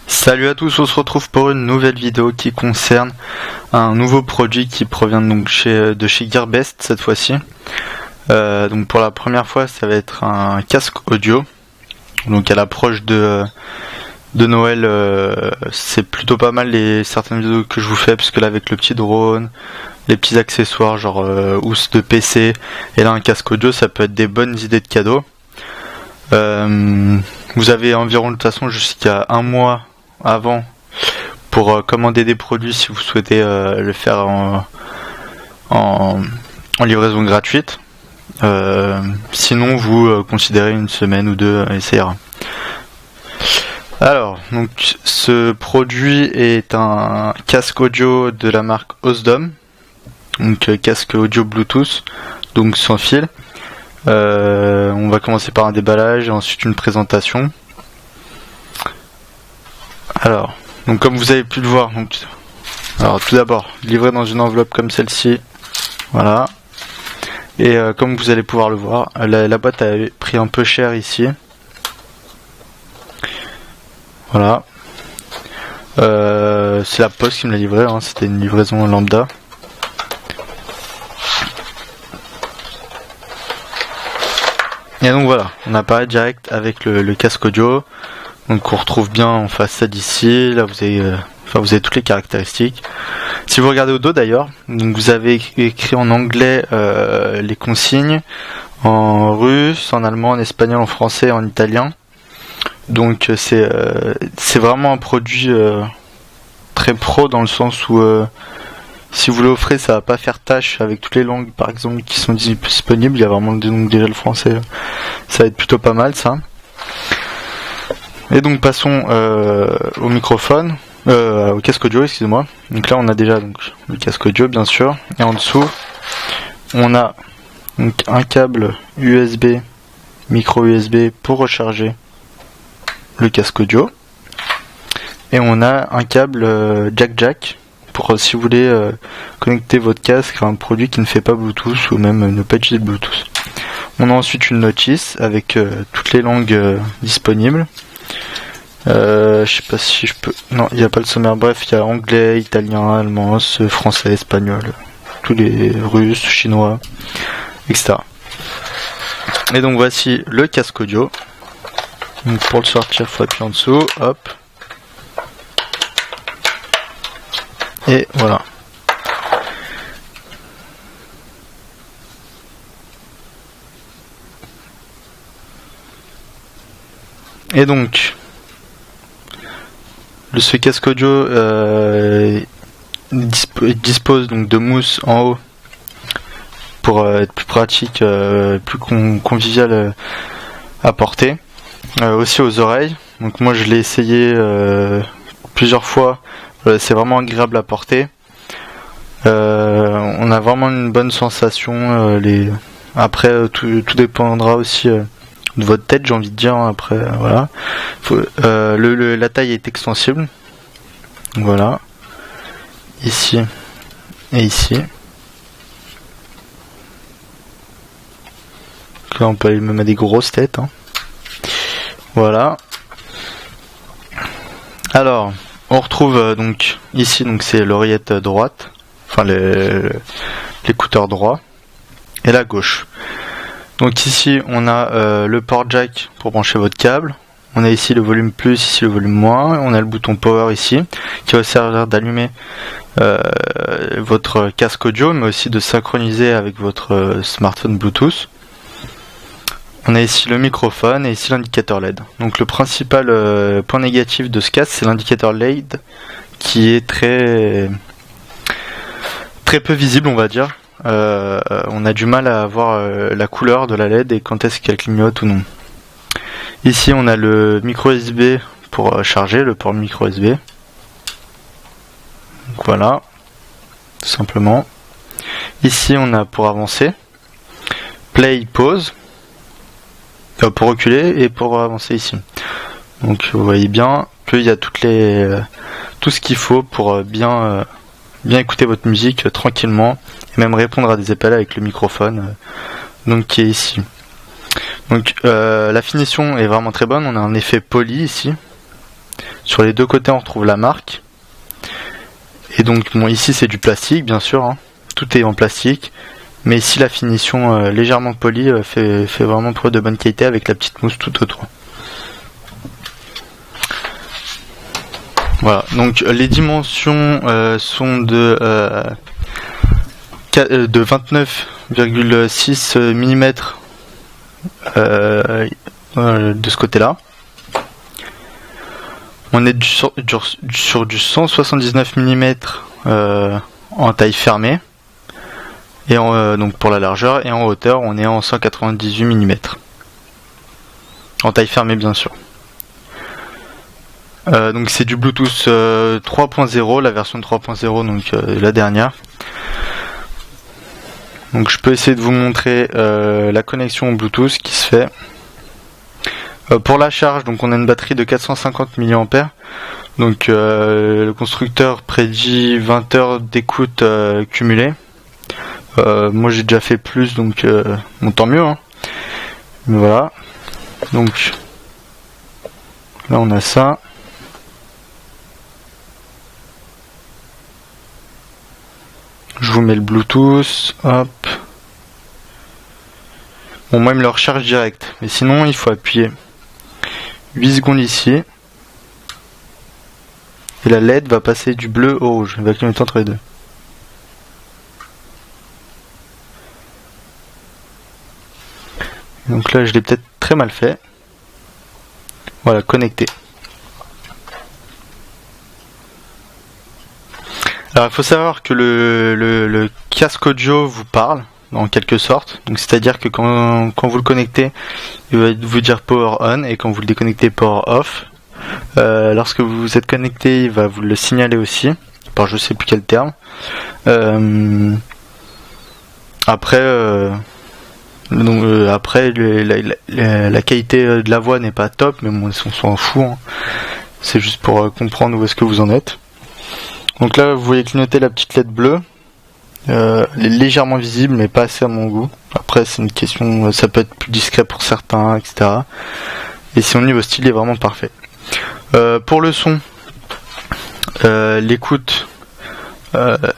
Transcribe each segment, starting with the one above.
Salut à tous, on se retrouve pour une nouvelle vidéo qui concerne un nouveau produit qui provient donc de chez Gearbest cette fois-ci. Donc pour la première fois, ça va être un casque audio. Donc à l'approche de Noël, c'est plutôt pas mal certaines vidéos que je vous fais, parce que là avec le petit drone, les petits accessoires genre housse de PC et là un casque audio, ça peut être des bonnes idées de cadeaux. Vous avez environ de toute façon jusqu'à un mois avant pour commander des produits si vous souhaitez le faire en livraison gratuite. Sinon vous considérez une semaine ou deux et ça ira. Alors donc ce produit est un casque audio de la marque Osdom, donc casque audio Bluetooth, donc sans fil. On va commencer par un déballage et ensuite une présentation. Alors, donc comme vous avez pu le voir, alors tout d'abord livré dans une enveloppe comme celle-ci, voilà. Et comme vous allez pouvoir le voir, la boîte a pris un peu cher ici. Voilà. C'est la poste qui me l'a livré, hein, c'était une livraison lambda. Et donc voilà, on apparaît direct avec le casque audio. Donc on retrouve bien en façade ici, là vous avez toutes les caractéristiques. Si vous regardez au dos d'ailleurs, donc vous avez écrit en anglais les consignes, en russe, en allemand, en espagnol, en français, en italien. Donc c'est vraiment un produit très pro dans le sens où si vous l'offrez, ça va pas faire tâche avec toutes les langues par exemple qui sont disponibles. Il y a vraiment donc déjà le français, ça va être plutôt pas mal ça. Et donc passons au microphone, au casque audio, excusez-moi. Donc là on a déjà donc, le casque audio bien sûr. Et en dessous on a donc un câble USB, micro USB pour recharger le casque audio. Et on a un câble jack pour si vous voulez connecter votre casque à un produit qui ne fait pas Bluetooth ou même ne pas utiliser Bluetooth. On a ensuite une notice avec toutes les langues disponibles. Je sais pas si je peux. Non, il n'y a pas le sommaire. Bref, il y a anglais, italien, allemand, français, espagnol, tous les russes, chinois, etc. Et donc voici le casque audio. Donc pour le sortir, il faut appuyer en dessous. Hop. Et voilà. Et donc ce casque audio dispose donc de mousse en haut pour être plus pratique, plus convivial à porter. Aussi aux oreilles. Donc moi je l'ai essayé plusieurs fois. C'est vraiment agréable à porter. On a vraiment une bonne sensation. Après tout dépendra aussi de votre tête, j'ai envie de dire. Après voilà, la taille est extensible, voilà, ici et ici. Donc là on peut aller même à des grosses têtes, hein. Voilà. Alors on retrouve donc ici, donc c'est l'oreillette droite, enfin l'écouteur droit, et la gauche. Donc ici on a le port jack pour brancher votre câble, on a ici le volume plus, ici le volume moins, on a le bouton power ici qui va servir d'allumer votre casque audio mais aussi de synchroniser avec votre smartphone Bluetooth. On a ici le microphone et ici l'indicateur LED. Donc le principal point négatif de ce casque, c'est l'indicateur LED qui est très peu visible, on va dire. On a du mal à voir la couleur de la LED et quand est-ce qu'elle clignote ou non. Ici on a le micro USB pour charger, le port micro USB. Donc voilà, tout simplement. Ici on a pour avancer, play, pause, pour reculer et pour avancer ici. Donc vous voyez bien qu'il y a tout ce qu'il faut pour bien écouter votre musique tranquillement et même répondre à des appels avec le microphone donc qui est ici. Donc la finition est vraiment très bonne, on a un effet poli ici. Sur les deux côtés on retrouve la marque. Et donc bon, ici c'est du plastique bien sûr, hein. Tout est en plastique. Mais ici la finition légèrement polie fait vraiment preuve de bonne qualité avec la petite mousse tout autour. Voilà, donc les dimensions sont de 29,6 mm de ce côté-là. On est sur du 179 mm en taille fermée. Et donc pour la largeur, et en hauteur on est en 198 mm. En taille fermée bien sûr. Donc c'est du Bluetooth 3.0, la version 3.0, donc la dernière. Donc je peux essayer de vous montrer la connexion Bluetooth qui se fait. Pour la charge, donc on a une batterie de 450 mAh. Donc le constructeur prédit 20 heures d'écoute cumulée. Moi j'ai déjà fait plus, donc bon, tant mieux, hein. Mais voilà. Donc là on a ça. Je vous mets le Bluetooth, hop. Bon, moi il me le recharge direct, mais sinon il faut appuyer 8 secondes ici. Et la LED va passer du bleu au rouge, elle va clignoter entre les deux. Donc là je l'ai peut-être très mal fait. Voilà, connecté. Alors il faut savoir que le casque audio vous parle en quelque sorte. Donc c'est-à-dire que quand vous le connectez, il va vous dire power on, et quand vous le déconnectez, power off. Lorsque vous êtes connecté, il va vous le signaler aussi, par je sais plus quel terme. Après la qualité de la voix n'est pas top, mais bon, on s'en fout, hein. C'est juste pour comprendre où est-ce que vous en êtes. Donc là vous voyez clignoter la petite LED bleue. Elle est légèrement visible mais pas assez à mon goût. Après c'est une question, ça peut être plus discret pour certains, etc. Et sinon niveau style il est vraiment parfait. Pour le son, l'écoute,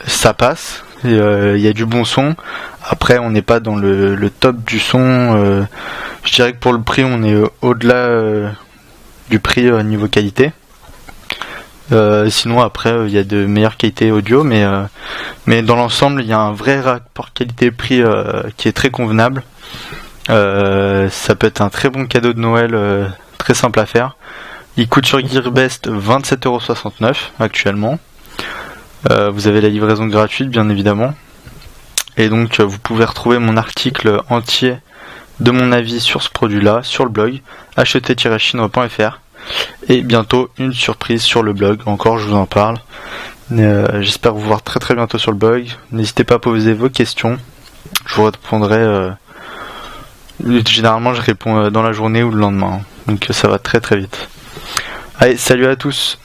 ça passe. Il y a du bon son. Après on n'est pas dans le top du son. Je dirais que pour le prix on est au-delà du prix niveau qualité. Sinon après il y a de meilleures qualités audio, mais dans l'ensemble il y a un vrai rapport qualité-prix qui est très convenable. Ça peut être un très bon cadeau de Noël, très simple à faire. Il coûte sur Gearbest 27,69€ actuellement. Vous avez la livraison gratuite bien évidemment. Et donc vous pouvez retrouver mon article entier de mon avis sur ce produit là sur le blog acheter-chinois.fr. Et bientôt une surprise sur le blog, encore je vous en parle. J'espère vous voir très très bientôt sur le blog. N'hésitez pas à poser vos questions, je vous répondrai. Généralement je réponds dans la journée ou le lendemain, donc ça va très très vite. Allez, salut à tous.